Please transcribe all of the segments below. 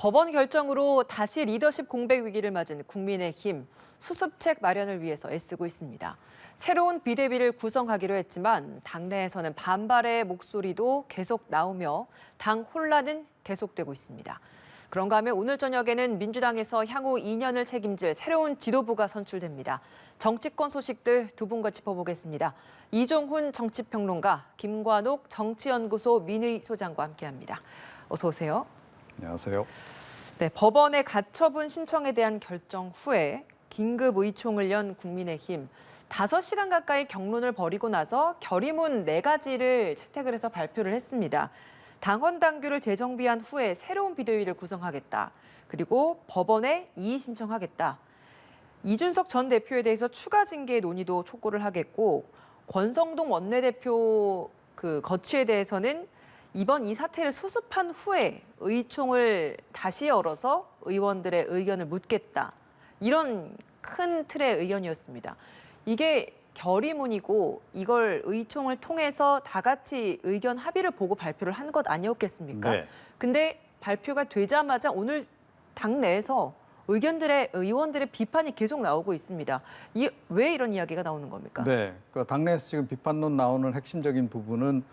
법원 결정으로 다시 리더십 공백 위기를 맞은 국민의힘 수습책 마련을 위해서 애쓰고 있습니다. 새로운 비대위를 구성하기로 했지만 당내에서는 반발의 목소리도 계속 나오며 당 혼란은 계속되고 있습니다. 그런가 하면 오늘 저녁에는 민주당에서 향후 2년을 책임질 새로운 지도부가 선출됩니다. 정치권 소식들 두 분과 짚어보겠습니다. 이종훈 정치평론가, 김관옥 정치연구소 민의 소장과 함께합니다. 어서 오세요. 안녕하세요. 네, 법원의 가처분 신청에 대한 결정 후에 긴급 의총을 연 국민의힘 5시간 가까이 격론을 벌이고 나서 결의문 4가지를 채택을 해서 발표를 했습니다. 당헌 당규를 재정비한 후에 새로운 비대위를 구성하겠다. 그리고 법원에 이의 신청하겠다. 이준석 전 대표에 대해서 추가 징계 논의도 촉구를 하겠고 권성동 원내대표 거취에 대해서는 이번 이 사태를 수습한 후에 의총을 다시 열어서 의원들의 의견을 묻겠다. 이런 큰 틀의 의견이었습니다. 이게 결의문이고 이걸 의총을 통해서 다 같이 의견 합의를 보고 발표를 한 것 아니었겠습니까? 네. 근데 발표가 되자마자 오늘 당내에서 의원들의 비판이 계속 나오고 있습니다. 왜 이런 이야기가 나오는 겁니까? 네, 당내에서 지금 비판론 나오는 핵심적인 부분은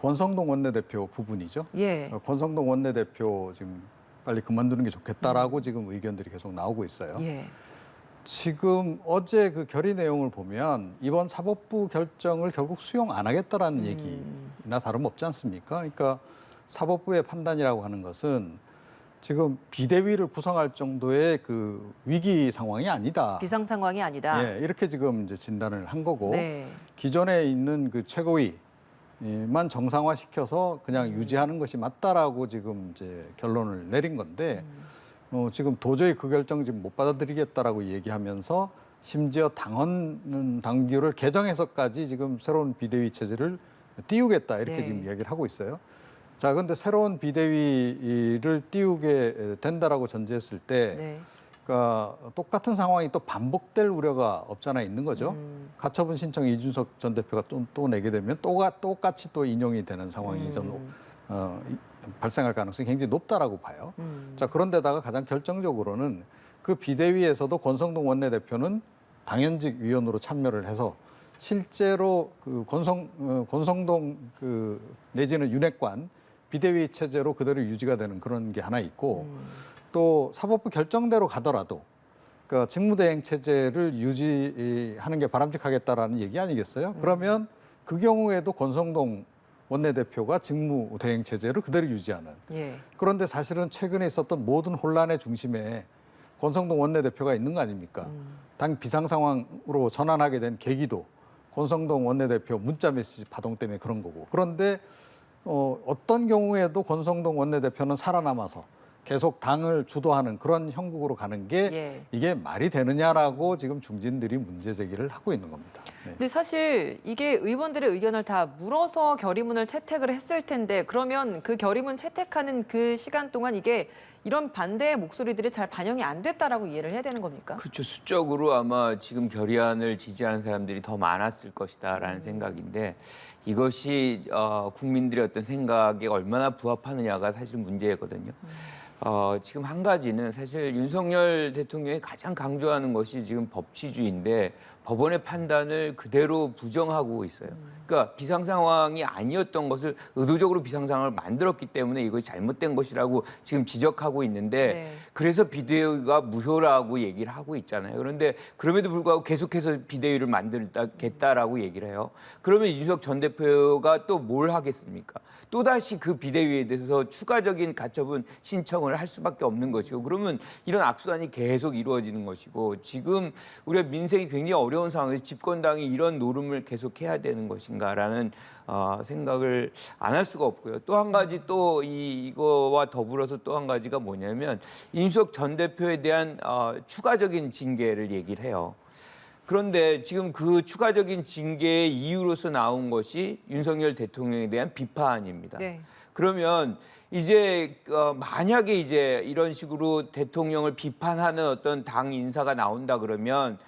권성동 원내대표 부분이죠. 예. 권성동 원내대표 지금 빨리 그만두는 게 좋겠다라고 지금 의견들이 계속 나오고 있어요. 예. 지금 어제 그 결의 내용을 보면 이번 사법부 결정을 결국 수용 안 하겠다라는 얘기나 다름없지 않습니까? 그러니까 사법부의 판단이라고 하는 것은 지금 비대위를 구성할 정도의 그 위기 상황이 아니다. 비상 상황이 아니다. 예, 이렇게 지금 이제 진단을 한 거고 네. 기존에 있는 그 최고위만 정상화시켜서 그냥 유지하는 것이 맞다라고 지금 이제 결론을 내린 건데 지금 도저히 그 결정 지금 못 받아들이겠다라고 얘기하면서 심지어 당헌 당규를 개정해서까지 지금 새로운 비대위 체제를 띄우겠다 이렇게 네. 지금 얘기를 하고 있어요. 자, 그런데 새로운 비대위를 띄우게 된다라고 전제했을 때, 네. 그러니까 똑같은 상황이 또 반복될 우려가 없잖아 있는 거죠. 가처분 신청 이준석 전 대표가 또 내게 되면 똑같이 또 인용이 되는 상황이 좀 발생할 가능성이 굉장히 높다라고 봐요. 자, 그런데다가 가장 결정적으로는 그 비대위에서도 권성동 원내대표는 당연직 위원으로 참여를 해서 실제로 그 권성동 내지는 윤핵관 비대위 체제로 그대로 유지가 되는 그런 게 하나 있고 또 사법부 결정대로 가더라도 그러니까 직무대행 체제를 유지하는 게 바람직하겠다라는 얘기 아니겠어요? 그러면 그 경우에도 권성동 원내대표가 직무대행 체제를 그대로 유지하는. 예. 그런데 사실은 최근에 있었던 모든 혼란의 중심에 권성동 원내대표가 있는 거 아닙니까? 당 비상 상황으로 전환하게 된 계기도 권성동 원내대표 문자 메시지 파동 때문에 그런 거고. 그런데 어떤 경우에도 권성동 원내대표는 살아남아서 계속 당을 주도하는 그런 형국으로 가는 게 예. 이게 말이 되느냐라고 지금 중진들이 문제 제기를 하고 있는 겁니다. 네. 근데 사실 이게 의원들의 의견을 다 물어서 결의문을 채택을 했을 텐데 그러면 그 결의문 채택하는 그 시간 동안 이게 이런 반대의 목소리들이 잘 반영이 안 됐다라고 이해를 해야 되는 겁니까? 그렇죠. 수적으로 아마 지금 결의안을 지지하는 사람들이 더 많았을 것이다라는 생각인데 이것이 국민들의 어떤 생각에 얼마나 부합하느냐가 사실 문제거든요. 지금 한 가지는 사실 윤석열 대통령이 가장 강조하는 것이 지금 법치주의인데 법원의 판단을 그대로 부정하고 있어요. 그러니까 비상 상황이 아니었던 것을 의도적으로 비상 상황을 만들었기 때문에 이것이 잘못된 것이라고 지금 지적하고 있는데 네. 그래서 비대위가 무효라고 얘기를 하고 있잖아요. 그런데 그럼에도 불구하고 계속해서 비대위를 만들겠다라고 얘기를 해요. 그러면 이준석 전 대표가 또 뭘 하겠습니까? 또다시 그 비대위에 대해서 추가적인 가처분 신청을 할 수밖에 없는 것이고 그러면 이런 악순환이 계속 이루어지는 것이고 지금 우리가 민생이 굉장히 어려운 상황에서 집권당이 이런 노름을 계속해야 되는 것인가라는 생각을 안 할 수가 없고요. 또 한 가지 또 이거와 더불어서 또 한 가지가 뭐냐면 이준석 전 대표에 대한 추가적인 징계를 얘기를 해요. 그런데 지금 그 추가적인 징계의 이유로서 나온 것이 윤석열 대통령에 대한 비판입니다. 네. 그러면 이제 만약에 이제 이런 식으로 대통령을 비판하는 어떤 당 인사가 나온다 그러면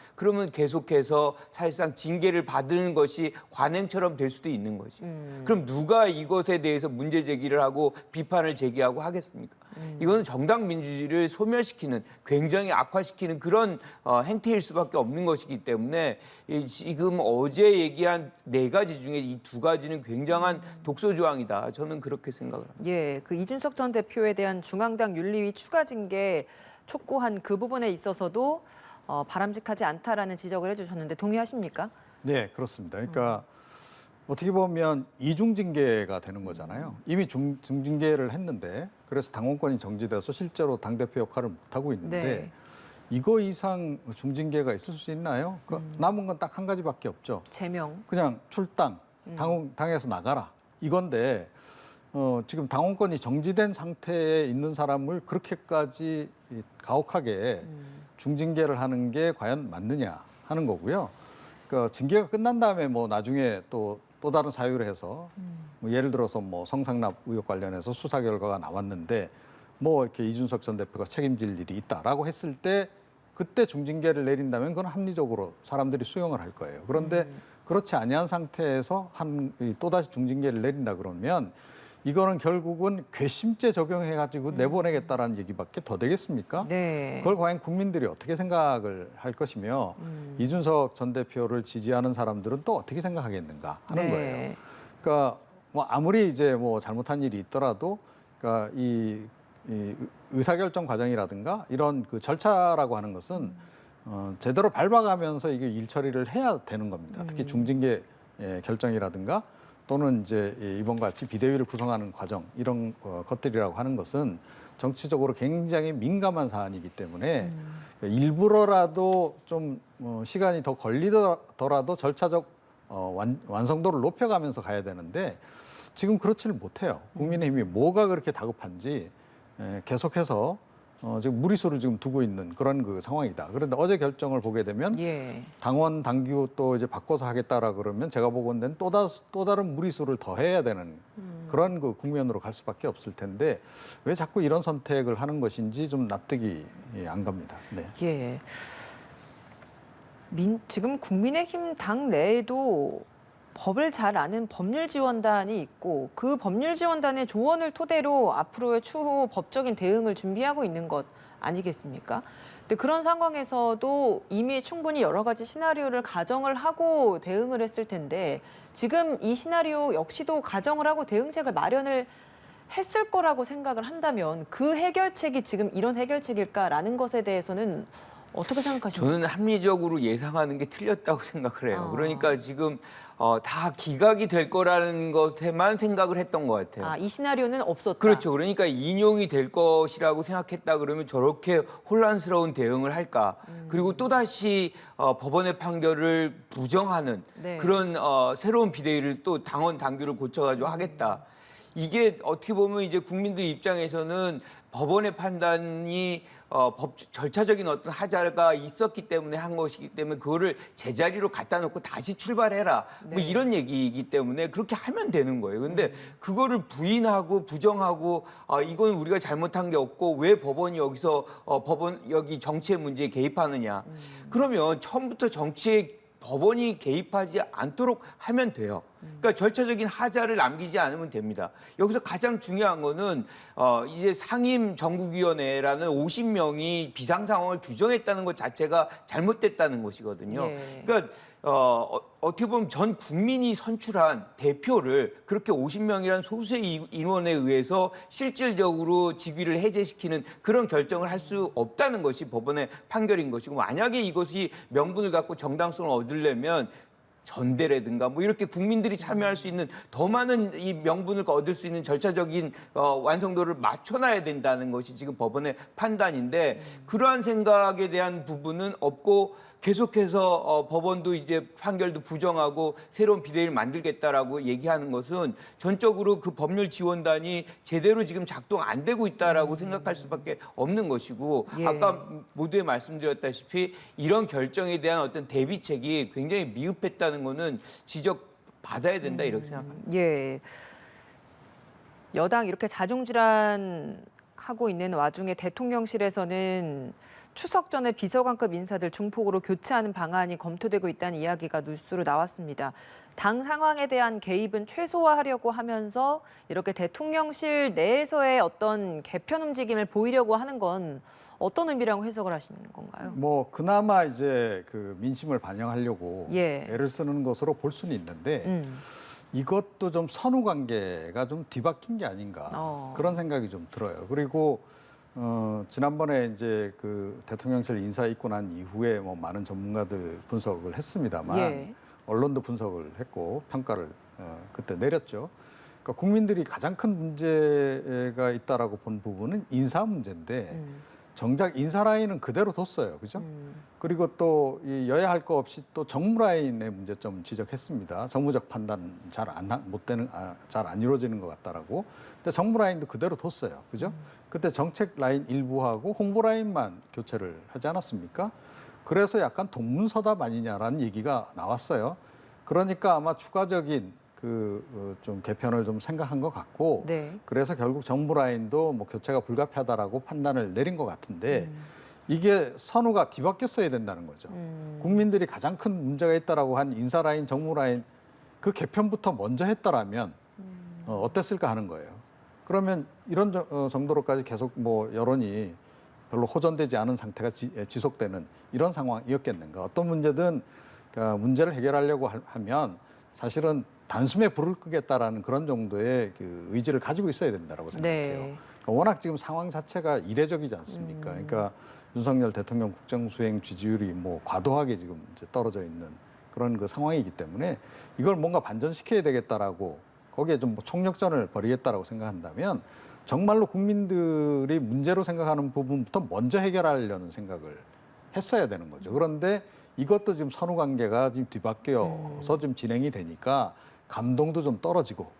계속해서 사실상 징계를 받는 것이 관행처럼 될 수도 있는 거지. 그럼 누가 이것에 대해서 문제 제기를 하고 비판을 제기하고 하겠습니까? 이거는 정당 민주주의를 소멸시키는, 굉장히 악화시키는 그런 행태일 수밖에 없는 것이기 때문에 지금 어제 얘기한 4가지 중에 이 2가지는 굉장한 독소 조항이다. 저는 그렇게 생각을 합니다. 예, 그 이준석 전 대표에 대한 중앙당 윤리위 추가 징계 촉구한 그 부분에 있어서도 바람직하지 않다라는 지적을 해주셨는데 동의하십니까? 네, 그렇습니다. 그러니까 어떻게 보면 이중징계가 되는 거잖아요. 이미 중징계를 했는데 그래서 당원권이 정지돼서 실제로 당대표 역할을 못하고 있는데 네. 이거 이상 중징계가 있을 수 있나요? 남은 건 딱 한 가지밖에 없죠. 제명. 그냥 출당, 당에서 나가라. 이건데 지금 당원권이 정지된 상태에 있는 사람을 그렇게까지 가혹하게 중징계를 하는 게 과연 맞느냐 하는 거고요. 그러니까 징계가 끝난 다음에 뭐 나중에 또 다른 사유를 해서 뭐 예를 들어서 뭐 성상납 의혹 관련해서 수사 결과가 나왔는데 뭐 이렇게 이준석 전 대표가 책임질 일이 있다라고 했을 때 그때 중징계를 내린다면 그건 합리적으로 사람들이 수용을 할 거예요. 그런데 그렇지 아니한 상태에서 또다시 중징계를 내린다 그러면 이거는 결국은 괘씸죄 적용해가지고 내보내겠다라는 얘기밖에 더 되겠습니까? 네. 그걸 과연 국민들이 어떻게 생각을 할 것이며 이준석 전 대표를 지지하는 사람들은 또 어떻게 생각하겠는가 하는 네. 거예요. 그러니까 뭐 아무리 이제 뭐 잘못한 일이 있더라도 그러니까 이 의사결정 과정이라든가 이런 그 절차라고 하는 것은 제대로 밟아가면서 이게 일 처리를 해야 되는 겁니다. 특히 중징계 결정이라든가 또는 이제 이번 같이 비대위를 구성하는 과정 이런 것들이라고 하는 것은 정치적으로 굉장히 민감한 사안이기 때문에 일부러라도 좀 시간이 더 걸리더라도 절차적 완성도를 높여가면서 가야 되는데 지금 그렇지를 못해요. 국민의힘이 뭐가 그렇게 다급한지 계속해서 지금 무리수를 지금 두고 있는 그런 그 상황이다. 그런데 어제 결정을 보게 되면 예. 당원 당규 또 이제 바꿔서 하겠다라 그러면 제가 보건대는 또 다른 무리수를 더 해야 되는 그런 그 국면으로 갈 수밖에 없을 텐데 왜 자꾸 이런 선택을 하는 것인지 좀 납득이 안 갑니다. 네. 예. 지금 국민의힘 당 내에도 법을 잘 아는 법률지원단이 있고 그 법률지원단의 조언을 토대로 앞으로의 추후 법적인 대응을 준비하고 있는 것 아니겠습니까? 근데 그런 상황에서도 이미 충분히 여러 가지 시나리오를 가정을 하고 대응을 했을 텐데 지금 이 시나리오 역시도 가정을 하고 대응책을 마련을 했을 거라고 생각을 한다면 그 해결책이 지금 이런 해결책일까라는 것에 대해서는 어떻게 생각하십니까? 저는 합리적으로 예상하는 게 틀렸다고 생각을 해요. 그러니까 지금 다 기각이 될 거라는 것에만 생각을 했던 것 같아요. 이 시나리오는 없었다. 그렇죠. 그러니까 인용이 될 것이라고 생각했다 그러면 저렇게 혼란스러운 대응을 할까. 그리고 또다시 법원의 판결을 부정하는 네. 그런 새로운 비대위를 또 당원 당규를 고쳐가지고 하겠다. 이게 어떻게 보면 이제 국민들 입장에서는 법원의 판단이 절차적인 어떤 하자가 있었기 때문에 한 것이기 때문에 그거를 제자리로 갖다 놓고 다시 출발해라. 뭐 네. 이런 얘기이기 때문에 그렇게 하면 되는 거예요. 근데 그거를 부인하고 부정하고 이건 우리가 잘못한 게 없고 왜 법원이 여기서 여기 정치의 문제에 개입하느냐. 그러면 처음부터 정치에 법원이 개입하지 않도록 하면 돼요. 그러니까 절차적인 하자를 남기지 않으면 됩니다. 여기서 가장 중요한 거는 이제 상임 전국위원회라는 50명이 비상 상황을 규정했다는 것 자체가 잘못됐다는 것이거든요. 예. 그러니까 어떻게 보면 전 국민이 선출한 대표를 그렇게 50명이라는 소수의 인원에 의해서 실질적으로 직위를 해제시키는 그런 결정을 할 수 없다는 것이 법원의 판결인 것이고 만약에 이것이 명분을 갖고 정당성을 얻으려면 전대라든가 뭐 이렇게 국민들이 참여할 수 있는 더 많은 이 명분을 얻을 수 있는 절차적인 완성도를 맞춰놔야 된다는 것이 지금 법원의 판단인데 그러한 생각에 대한 부분은 없고 계속해서 법원도 이제 판결도 부정하고 새로운 비대위를 만들겠다라고 얘기하는 것은 전적으로 그 법률 지원단이 제대로 지금 작동 안 되고 있다라고 생각할 수밖에 없는 것이고 예. 아까 모두에 말씀드렸다시피 이런 결정에 대한 어떤 대비책이 굉장히 미흡했다는 거는 지적받아야 된다 이렇게 생각합니다. 예. 여당 이렇게 자중질환 하고 있는 와중에 대통령실에서는 추석 전에 비서관급 인사들 중폭으로 교체하는 방안이 검토되고 있다는 이야기가 뉴스로 나왔습니다. 당 상황에 대한 개입은 최소화하려고 하면서 이렇게 대통령실 내에서의 어떤 개편 움직임을 보이려고 하는 건 어떤 의미라고 해석을 하시는 건가요? 뭐 그나마 이제 그 민심을 반영하려고 예. 애를 쓰는 것으로 볼 수는 있는데 이것도 좀 선후 관계가 좀 뒤바뀐 게 아닌가 그런 생각이 좀 들어요. 그리고 지난번에 이제 그 대통령실 인사 있고 난 이후에 뭐 많은 전문가들 분석을 했습니다만 예. 언론도 분석을 했고 평가를 그때 내렸죠. 그러니까 국민들이 가장 큰 문제가 있다라고 본 부분은 인사 문제인데 정작 인사 라인은 그대로 뒀어요, 그죠? 그리고 또 이 여야 할 거 없이 또 정무 라인의 문제점 지적했습니다. 정무적 판단 잘 안 이루어지는 것 같다라고. 근데 정무 라인도 그대로 뒀어요, 그죠? 그때 정책 라인 일부하고 홍보 라인만 교체를 하지 않았습니까? 그래서 약간 동문서답 아니냐라는 얘기가 나왔어요. 그러니까 아마 추가적인 좀 개편을 좀 생각한 것 같고, 네. 그래서 결국 정부 라인도 뭐 교체가 불가피하다라고 판단을 내린 것 같은데 이게 선후가 뒤바뀌었어야 된다는 거죠. 국민들이 가장 큰 문제가 있다라고 한 인사 라인, 정무 라인 그 개편부터 먼저 했더라면 어땠을까 하는 거예요. 그러면 이런 정도로까지 계속 뭐 여론이 별로 호전되지 않은 상태가 지속되는 이런 상황이었겠는가. 어떤 문제든 그러니까 문제를 해결하려고 하면 사실은 단숨에 불을 끄겠다라는 그런 정도의 그 의지를 가지고 있어야 된다라고 생각해요. 네. 그러니까 워낙 지금 상황 자체가 이례적이지 않습니까? 그러니까 윤석열 대통령 국정수행 지지율이 뭐 과도하게 지금 이제 떨어져 있는 그런 그 상황이기 때문에 이걸 뭔가 반전시켜야 되겠다라고 거기에 좀 뭐 총력전을 벌이겠다라고 생각한다면 정말로 국민들이 문제로 생각하는 부분부터 먼저 해결하려는 생각을 했어야 되는 거죠. 그런데 이것도 지금 선후 관계가 지금 뒤바뀌어서 지금 진행이 되니까 감동도 좀 떨어지고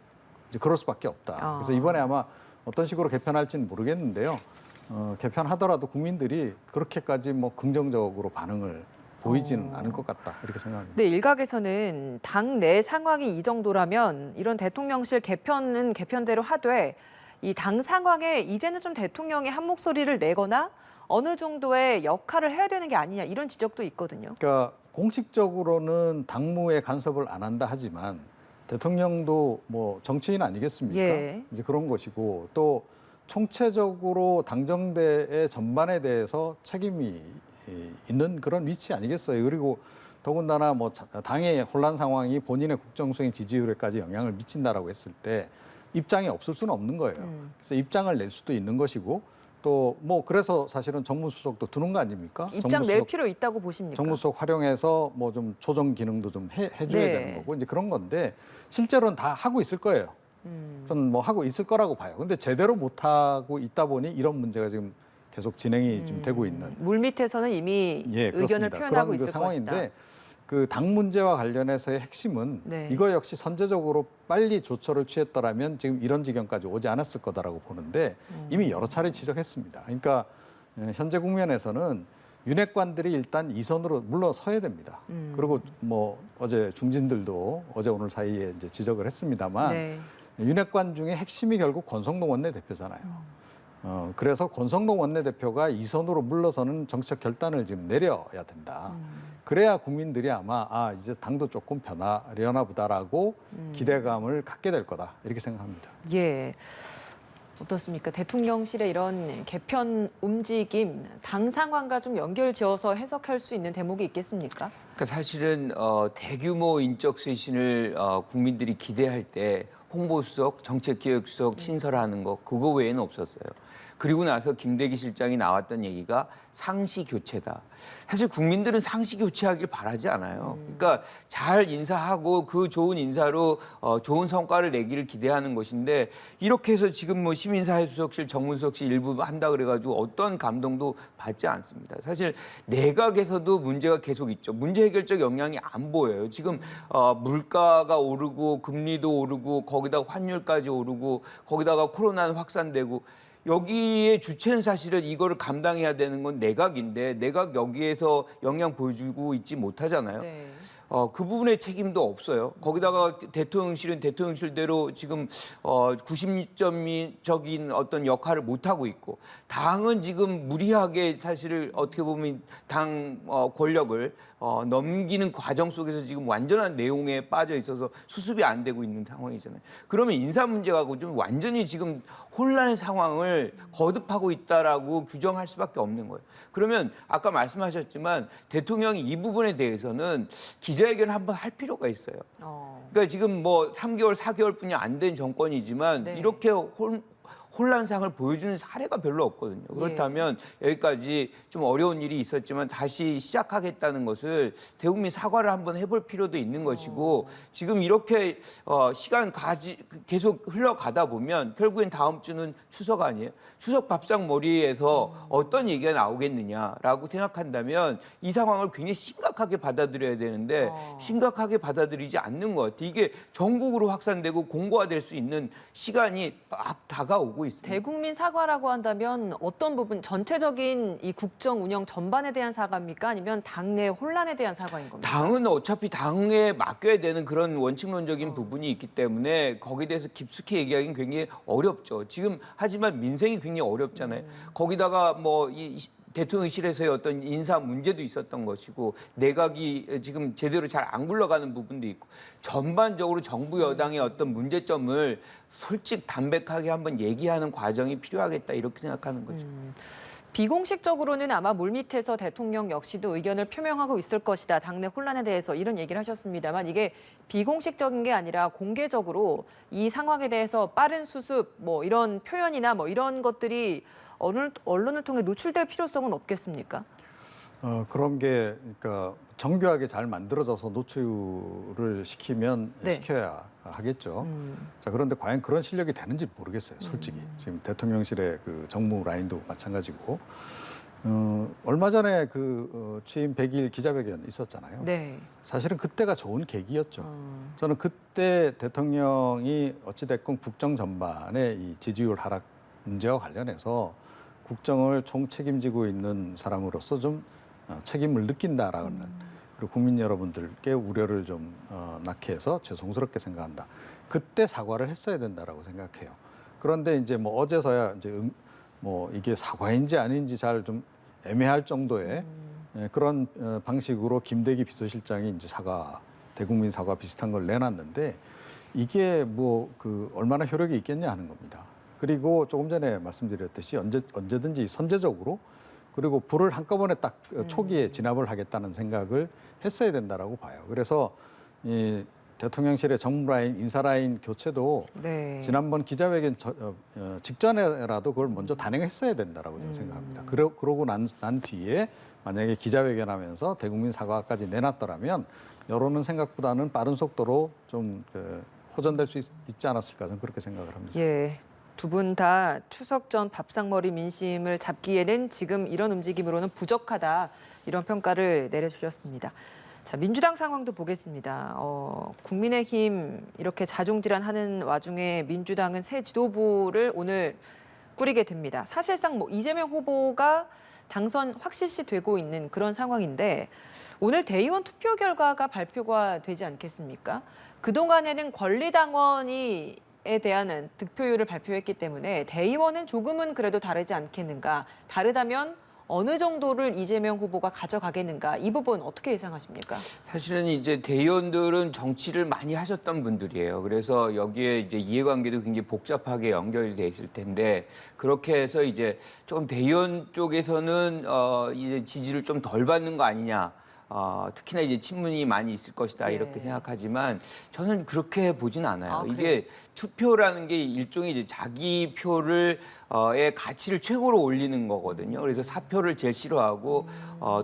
이제 그럴 수밖에 없다. 그래서 이번에 아마 어떤 식으로 개편할지는 모르겠는데요. 개편하더라도 국민들이 그렇게까지 뭐 긍정적으로 반응을 보이지는 않을 것 같다 이렇게 생각합니다. 네, 일각에서는 당 내 상황이 이 정도라면 이런 대통령실 개편은 개편대로 하되 이 당 상황에 이제는 좀 대통령이 한 목소리를 내거나 어느 정도의 역할을 해야 되는 게 아니냐 이런 지적도 있거든요. 그러니까 공식적으로는 당무에 간섭을 안 한다 하지만 대통령도 뭐 정치인 아니겠습니까? 예. 이제 그런 것이고 또 총체적으로 당정대의 전반에 대해서 책임이 있는 그런 위치 아니겠어요. 그리고 더군다나 뭐 당의 혼란 상황이 본인의 국정수행 지지율에까지 영향을 미친다라고 했을 때 입장이 없을 수는 없는 거예요. 그래서 입장을 낼 수도 있는 것이고 또 뭐 그래서 사실은 정무수석도 두는 거 아닙니까? 입장 낼 필요 있다고 보십니까? 정무수석 활용해서 뭐 좀 조정 기능도 좀 해줘야 네. 되는 거고 이제 그런 건데 실제로는 다 하고 있을 거예요. 저는 뭐 하고 있을 거라고 봐요. 근데 제대로 못 하고 있다 보니 이런 문제가 지금 계속 진행이 지금 되고 있는. 물밑에서는 이미 의견을 그렇습니다. 표현하고 그런 있을 그 상황인데 것이다. 그 당 문제와 관련해서의 핵심은 네. 이거 역시 선제적으로 빨리 조처를 취했더라면 지금 이런 지경까지 오지 않았을 거다라고 보는데 이미 여러 차례 지적했습니다. 그러니까 현재 국면에서는 윤핵관들이 일단 이선으로 물러서야 됩니다. 그리고 뭐 어제 중진들도 어제 오늘 사이에 이제 지적을 했습니다만 네. 윤핵관 중에 핵심이 결국 권성동 원내대표잖아요. 그래서 권성동 원내대표가 이선으로 물러서는 정책 결단을 지금 내려야 된다. 그래야 국민들이 아마 이제 당도 조금 변하려나 보다라고 기대감을 갖게 될 거다 이렇게 생각합니다. 예. 어떻습니까? 대통령실의 이런 개편 움직임, 당 상황과 좀 연결지어서 해석할 수 있는 대목이 있겠습니까? 그러니까 사실은 대규모 인적 쇄신을 국민들이 기대할 때 홍보수석, 정책기획수석 신설하는 거 그거 외에는 없었어요. 그리고 나서 김대기 실장이 나왔던 얘기가 상시 교체다. 사실 국민들은 상시 교체하길 바라지 않아요. 그러니까 잘 인사하고 그 좋은 인사로 좋은 성과를 내기를 기대하는 것인데 이렇게 해서 지금 뭐 시민사회수석실, 정무수석실 일부 한다 그래가지고 어떤 감동도 받지 않습니다. 사실 내각에서도 문제가 계속 있죠. 문제 해결적 역량이 안 보여요. 지금 물가가 오르고 금리도 오르고 거기다가 환율까지 오르고 거기다가 코로나는 확산되고 여기에 주체는 사실은 이거를 감당해야 되는 건 내각인데 내각 여기에서 역량 보여주고 있지 못하잖아요. 네. 그 부분의 책임도 없어요. 거기다가 대통령실은 대통령실대로 지금 90점적인 어떤 역할을 못 하고 있고, 당은 지금 무리하게 사실 어떻게 보면 당 권력을 넘기는 과정 속에서 지금 완전한 내용에 빠져 있어서 수습이 안 되고 있는 상황이잖아요. 그러면 인사 문제하고 좀 완전히 지금 혼란의 상황을 거듭하고 있다라고 규정할 수밖에 없는 거예요. 그러면 아까 말씀하셨지만 대통령이 이 부분에 대해서는 기자회견을 한번 할 필요가 있어요. 그러니까 지금 뭐 3개월, 4개월뿐이 안 된 정권이지만 네. 이렇게 혼란상을 보여주는 사례가 별로 없거든요. 그렇다면 여기까지 좀 어려운 일이 있었지만 다시 시작하겠다는 것을 대국민 사과를 한번 해볼 필요도 있는 것이고, 지금 이렇게 시간 계속 흘러가다 보면 결국엔 다음 주는 추석 아니에요. 추석 밥상머리에서 어떤 얘기가 나오겠느냐라고 생각한다면 이 상황을 굉장히 심각하게 받아들여야 되는데 심각하게 받아들이지 않는 것 같아요. 이게 전국으로 확산되고 공고화될 수 있는 시간이 막 다가오고 있습니다. 대국민 사과라고 한다면 어떤 부분, 전체적인 이 국정 운영 전반에 대한 사과입니까? 아니면 당내 혼란에 대한 사과인 겁니까? 당은 어차피 당에 맡겨야 되는 그런 원칙론적인 부분이 있기 때문에 거기에 대해서 깊숙이 얘기하기는 굉장히 어렵죠. 지금 하지만 민생이 굉장히 어렵잖아요. 거기다가 뭐 이 대통령실에서의 어떤 인사 문제도 있었던 것이고, 내각이 지금 제대로 잘 안 굴러가는 부분도 있고, 전반적으로 정부 여당의 어떤 문제점을 솔직 담백하게 한번 얘기하는 과정이 필요하겠다, 이렇게 생각하는 거죠. 비공식적으로는 아마 물밑에서 대통령 역시도 의견을 표명하고 있을 것이다. 당내 혼란에 대해서 이런 얘기를 하셨습니다만, 이게 비공식적인 게 아니라 공개적으로 이 상황에 대해서 빠른 수습, 뭐 이런 표현이나 뭐 이런 것들이 언론을 통해 노출될 필요성은 없겠습니까? 그런 게 그러니까 정교하게 잘 만들어져서 노출을 시키면 네. 시켜야 하겠죠. 자, 그런데 과연 그런 실력이 되는지 모르겠어요, 솔직히. 지금 대통령실의 그 정무 라인도 마찬가지고. 얼마 전에 취임 100일 기자회견 있었잖아요. 네. 사실은 그때가 좋은 계기였죠. 저는 그때 대통령이 어찌됐건 국정 전반의 이 지지율 하락 문제와 관련해서 국정을 총 책임지고 있는 사람으로서 좀 책임을 느낀다라는, 그리고 국민 여러분들께 우려를 좀 낳게 해서 죄송스럽게 생각한다. 그때 사과를 했어야 된다라고 생각해요. 그런데 이제 뭐 어제서야 이제 뭐 이게 사과인지 아닌지 잘 좀 애매할 정도의 그런 방식으로 김대기 비서실장이 이제 대국민 사과 비슷한 걸 내놨는데, 이게 뭐 얼마나 효력이 있겠냐 하는 겁니다. 그리고 조금 전에 말씀드렸듯이 언제든지 선제적으로, 그리고 불을 한꺼번에 딱 초기에 진압을 하겠다는 생각을 했어야 된다라고 봐요. 그래서 이 대통령실의 정무라인, 인사라인 교체도 네. 지난번 기자회견 직전에라도 그걸 먼저 단행했어야 된다라고 저는 생각합니다. 그러고 난 뒤에 만약에 기자회견하면서 대국민 사과까지 내놨더라면 여론은 생각보다는 빠른 속도로 좀 호전될 수 있지 않았을까, 저는 그렇게 생각을 합니다. 예. 두 분 다 추석 전 밥상머리 민심을 잡기에는 지금 이런 움직임으로는 부족하다, 이런 평가를 내려주셨습니다. 자, 민주당 상황도 보겠습니다. 국민의힘 이렇게 자중질환하는 와중에 민주당은 새 지도부를 오늘 꾸리게 됩니다. 사실상 뭐 이재명 후보가 당선 확실시 되고 있는 그런 상황인데, 오늘 대의원 투표 결과가 발표가 되지 않겠습니까? 그동안에는 권리당원에 대한 득표율을 발표했기 때문에 대의원은 조금은 그래도 다르지 않겠는가? 다르다면 어느 정도를 이재명 후보가 가져가겠는가? 이 부분 어떻게 예상하십니까? 사실은 이제 대의원들은 정치를 많이 하셨던 분들이에요. 그래서 여기에 이제 이해관계도 굉장히 복잡하게 연결이 돼 있을 텐데, 그렇게 해서 이제 조금 대의원 쪽에서는 이제 지지를 좀 덜 받는 거 아니냐. 특히나 이제 친문이 많이 있을 것이다, 네. 이렇게 생각하지만 저는 그렇게 보진 않아요. 그래요? 이게 투표라는 게 일종의 이제 자기 표를 의 가치를 최고로 올리는 거거든요. 그래서 사표를 제일 싫어하고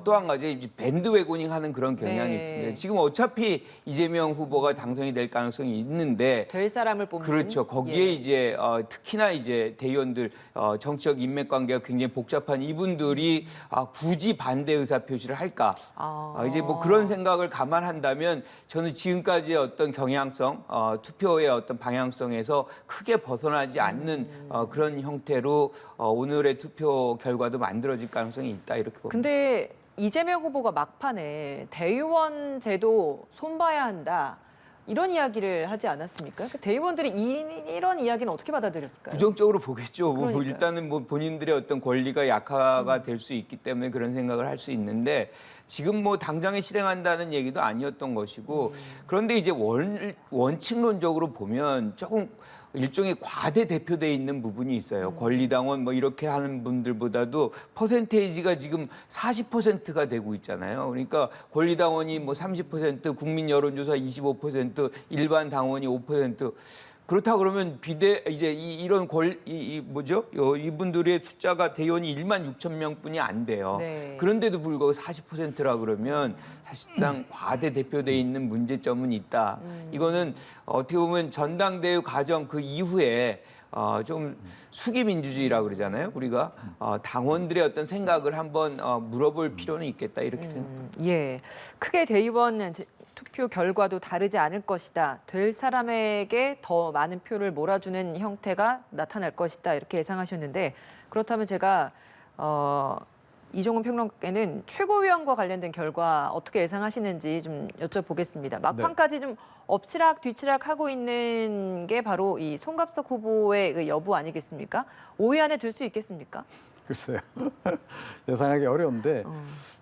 또 한 가지 이제 밴드웨고닝 하는 그런 경향이 네. 있습니다. 지금 어차피 이재명 후보가 당선이 될 가능성이 있는데, 될 사람을 뽑는. 그렇죠. 거기에 예. 이제 특히나 이제 대의원들 정치적 인맥 관계가 굉장히 복잡한 이분들이 굳이 반대 의사 표시를 할까? 이제 뭐 그런 생각을 감안한다면 저는 지금까지의 어떤 경향성, 투표의 어떤 방향성에서 크게 벗어나지 않는 그런 형태로 오늘의 투표 결과도 만들어질 가능성이 있다, 이렇게 봅니다. 근데 이재명 후보가 막판에 대의원 제도 손봐야 한다. 이런 이야기를 하지 않았습니까? 그 대의원들이 이런 이야기는 어떻게 받아들였을까요? 부정적으로 보겠죠. 뭐 그러니까요. 일단은 뭐 본인들의 어떤 권리가 약화가 될 수 있기 때문에 그런 생각을 할 수 있는데 지금 뭐 당장에 실행한다는 얘기도 아니었던 것이고 그런데 이제 원칙론적으로 보면 조금 일종의 과대 대표돼 있는 부분이 있어요. 권리당원 뭐 이렇게 하는 분들보다도 퍼센테이지가 지금 40%가 되고 있잖아요. 그러니까 권리당원이 뭐 30%, 국민 여론조사 25%, 일반 당원이 5%. 그렇다 그러면 이제 이런 뭐죠? 이분들의 숫자가 대의원이 1만 6천 명뿐이 안 돼요. 네. 그런데도 불구하고 40%라 그러면 사실상 과대 대표돼 있는 문제점은 있다. 이거는 어떻게 보면 전당대회 과정 그 이후에 좀 수기 민주주의라 그러잖아요. 우리가 당원들의 어떤 생각을 한번 물어볼 필요는 있겠다 이렇게 생각합니다. 예, 크게 대의원 투표 결과도 다르지 않을 것이다. 될 사람에게 더 많은 표를 몰아주는 형태가 나타날 것이다. 이렇게 예상하셨는데 그렇다면 제가 이종훈 평론가께는 최고위원과 관련된 결과 어떻게 예상하시는지 좀 여쭤보겠습니다. 막판까지 좀 엎치락 뒤치락 하고 있는 게 바로 이 송갑석 후보의 그 여부 아니겠습니까? 5위 안에 들 수 있겠습니까? 글쎄요. 예상하기 어려운데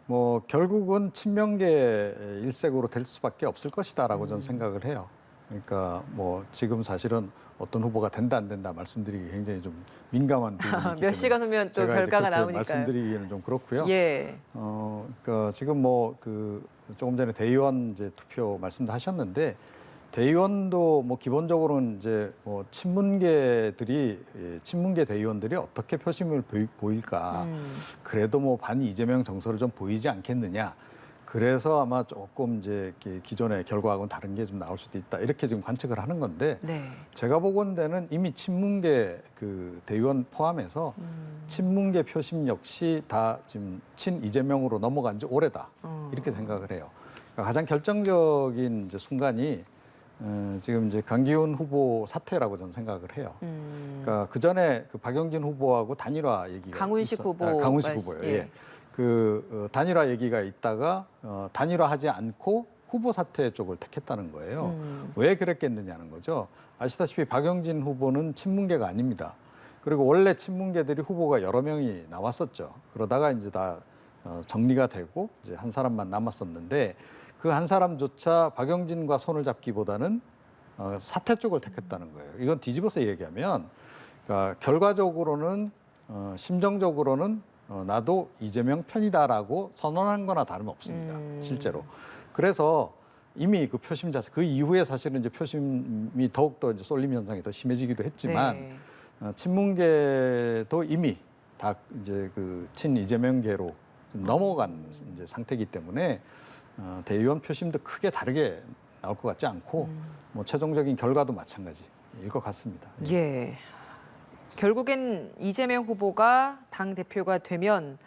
뭐 결국은 친명계 일색으로 될 수밖에 없을 것이다라고 저는 생각을 해요. 그러니까 뭐 지금 사실은 어떤 후보가 된다 안 된다 말씀드리기 굉장히 좀 민감한 부분이 있기 때문에 몇 시간 후면 또 제가 결과가 이제 나오니까요. 말씀드리기에는 좀 그렇고요. 예. 그러니까 지금 뭐 그 조금 전에 대의원 이제 투표 말씀도 하셨는데 대의원도 뭐 기본적으로는 이제 뭐 친문계 대의원들이 어떻게 표심을 보일까. 그래도 뭐 반 이재명 정서를 좀 보이지 않겠느냐. 그래서 아마 조금 이제 기존의 결과하고는 다른 게 좀 나올 수도 있다. 이렇게 지금 관측을 하는 건데 네. 제가 보건대는 이미 친문계 그 대의원 포함해서 친문계 표심 역시 다 지금 친 이재명으로 넘어간 지 오래다. 이렇게 생각을 해요. 그러니까 가장 결정적인 이제 순간이 지금 이제 강기훈 후보 사퇴라고 저는 생각을 해요. 그러니까 그 전에 그 박용진 후보하고 단일화 얘기가 강훈식 후보 강훈식 후보요. 예. 그 단일화 얘기가 있다가 단일화하지 않고 후보 사퇴 쪽을 택했다는 거예요. 왜 그랬겠느냐는 거죠. 아시다시피 박용진 후보는 친문계가 아닙니다. 그리고 원래 친문계들이 후보가 여러 명이 나왔었죠. 그러다가 이제 다 정리가 되고 이제 한 사람만 남았었는데 그 한 사람조차 박용진과 손을 잡기보다는 사퇴 쪽을 택했다는 거예요. 이건 뒤집어서 얘기하면 그러니까 결과적으로는 심정적으로는 나도 이재명 편이다라고 선언한 거나 다름없습니다. 실제로. 그래서 이미 그 표심 자체 그 이후에 사실은 이제 표심이 더욱더 이제 쏠림 현상이 더 심해지기도 했지만 네. 친문계도 이미 다 이제 그 친 이재명계로 좀 넘어간 이제 상태이기 때문에 대의원 표심도 크게 다르게 나올 것 같지 않고 뭐 최종적인 결과도 마찬가지일 것 같습니다. 예. 결국엔 이재명 후보가 당 대표가 되면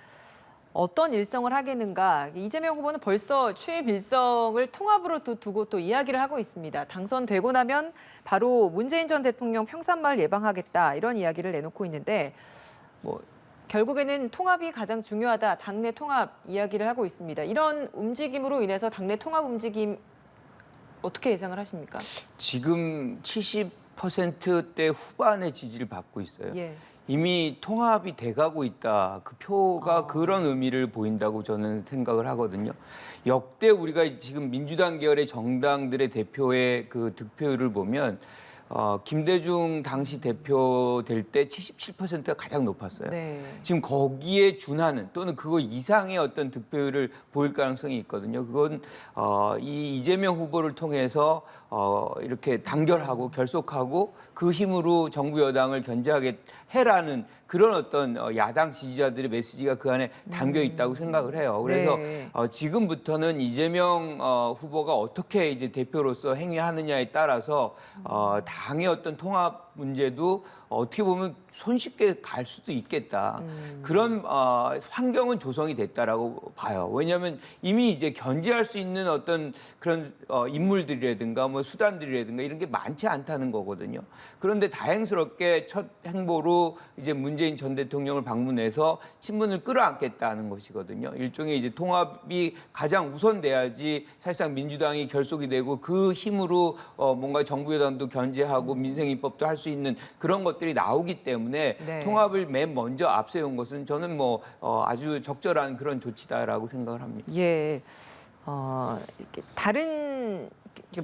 어떤 일성을 하겠는가? 이재명 후보는 벌써 취임 일성을 통합으로 두고 또 이야기를 하고 있습니다. 당선되고 나면 바로 문재인 전 대통령 평산마을 예방하겠다 이런 이야기를 내놓고 있는데 뭐 결국에는 통합이 가장 중요하다. 당내 통합 이야기를 하고 있습니다. 이런 움직임으로 인해서 당내 통합 움직임 어떻게 예상을 하십니까? 지금 70%대 후반의 지지를 받고 있어요. 예. 이미 통합이 돼가고 있다. 그 표가 그런 의미를 보인다고 저는 생각을 하거든요. 역대 우리가 지금 민주당 계열의 정당들의 대표의 그 득표율을 보면 김대중 당시 대표 될 때 77%가 가장 높았어요. 네. 지금 거기에 준하는 또는 그거 이상의 어떤 득표율을 보일 가능성이 있거든요. 그건 이 이재명 후보를 통해서 이렇게 단결하고 결속하고 그 힘으로 정부 여당을 견제하게 해라는 그런 어떤 야당 지지자들의 메시지가 그 안에 담겨 있다고 생각을 해요. 그래서 네. 지금부터는 이재명 후보가 어떻게 이제 대표로서 행위하느냐에 따라서 당의 어떤 통합 문제도 어떻게 보면 손쉽게 갈 수도 있겠다. 그런 환경은 조성이 됐다라고 봐요. 왜냐하면 이미 이제 견제할 수 있는 어떤 그런 인물들이라든가 뭐 수단들이라든가 이런 게 많지 않다는 거거든요. 그런데 다행스럽게 첫 행보로 이제 문재인 전 대통령을 방문해서 친문을 끌어안겠다는 것이거든요. 일종의 이제 통합이 가장 우선돼야지 사실상 민주당이 결속이 되고 그 힘으로 뭔가 정부 여당도 견제하고 민생 입법도 할 수 있는 그런 것들이 나오기 때문에 네. 통합을 맨 먼저 앞세운 것은 저는 뭐 아주 적절한 그런 조치다라고 생각을 합니다. 예. 이렇게 다른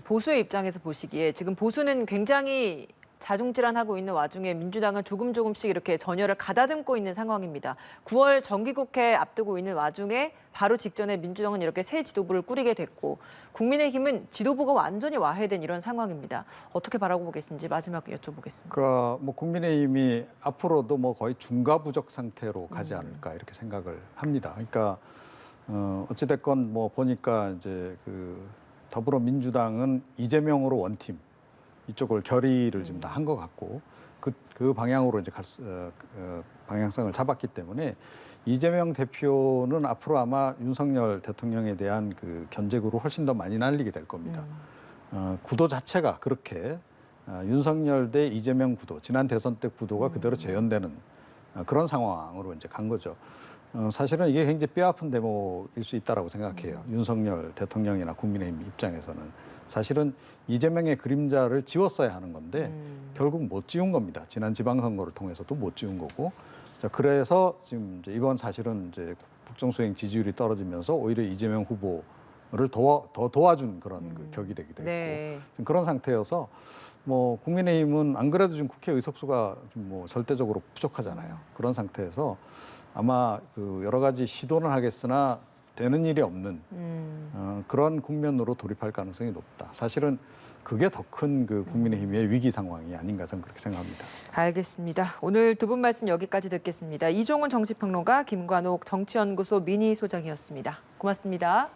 보수의 입장에서 보시기에 지금 보수는 굉장히 자중질환하고 있는 와중에 민주당은 조금씩 이렇게 전열을 가다듬고 있는 상황입니다. 9월 정기국회 앞두고 있는 와중에 바로 직전에 민주당은 이렇게 새 지도부를 꾸리게 됐고 국민의힘은 지도부가 완전히 와해된 이런 상황입니다. 어떻게 바라보고 계신지 마지막 여쭤보겠습니다. 그러니까 뭐 국민의힘이 앞으로도 뭐 거의 중과부적 상태로 가지 않을까 이렇게 생각을 합니다. 그러니까 어찌됐건 뭐 보니까 이제 그 더불어민주당은 이재명으로 원팀 이쪽을 결의를 지금 다 한 것 같고 그 방향으로 이제 방향성을 잡았기 때문에 이재명 대표는 앞으로 아마 윤석열 대통령에 대한 그 견제구를 훨씬 더 많이 날리게 될 겁니다. 구도 자체가 그렇게 윤석열 대 이재명 구도, 지난 대선 때 구도가 그대로 재현되는 그런 상황으로 이제 간 거죠. 사실은 이게 굉장히 뼈아픈 대목일 수 있다라고 생각해요. 윤석열 대통령이나 국민의힘 입장에서는. 사실은 이재명의 그림자를 지웠어야 하는 건데 결국 못 지운 겁니다. 지난 지방선거를 통해서도 못 지운 거고. 자, 그래서 지금 이제 이번 사실은 이제 국정수행 지지율이 떨어지면서 오히려 이재명 후보를 더 도와준 그런 그 격이 되기도 했고 네. 그런 상태여서 뭐 국민의힘은 안 그래도 지금 국회 의석수가 좀 뭐 절대적으로 부족하잖아요. 그런 상태에서 아마 그 여러 가지 시도는 하겠으나 되는 일이 없는 그런 국면으로 돌입할 가능성이 높다. 사실은 그게 더 큰 그 국민의힘의 위기 상황이 아닌가 저는 그렇게 생각합니다. 알겠습니다. 오늘 두 분 말씀 여기까지 듣겠습니다. 이종훈 정치평론가, 김관옥 정치연구소 미니 소장이었습니다. 고맙습니다.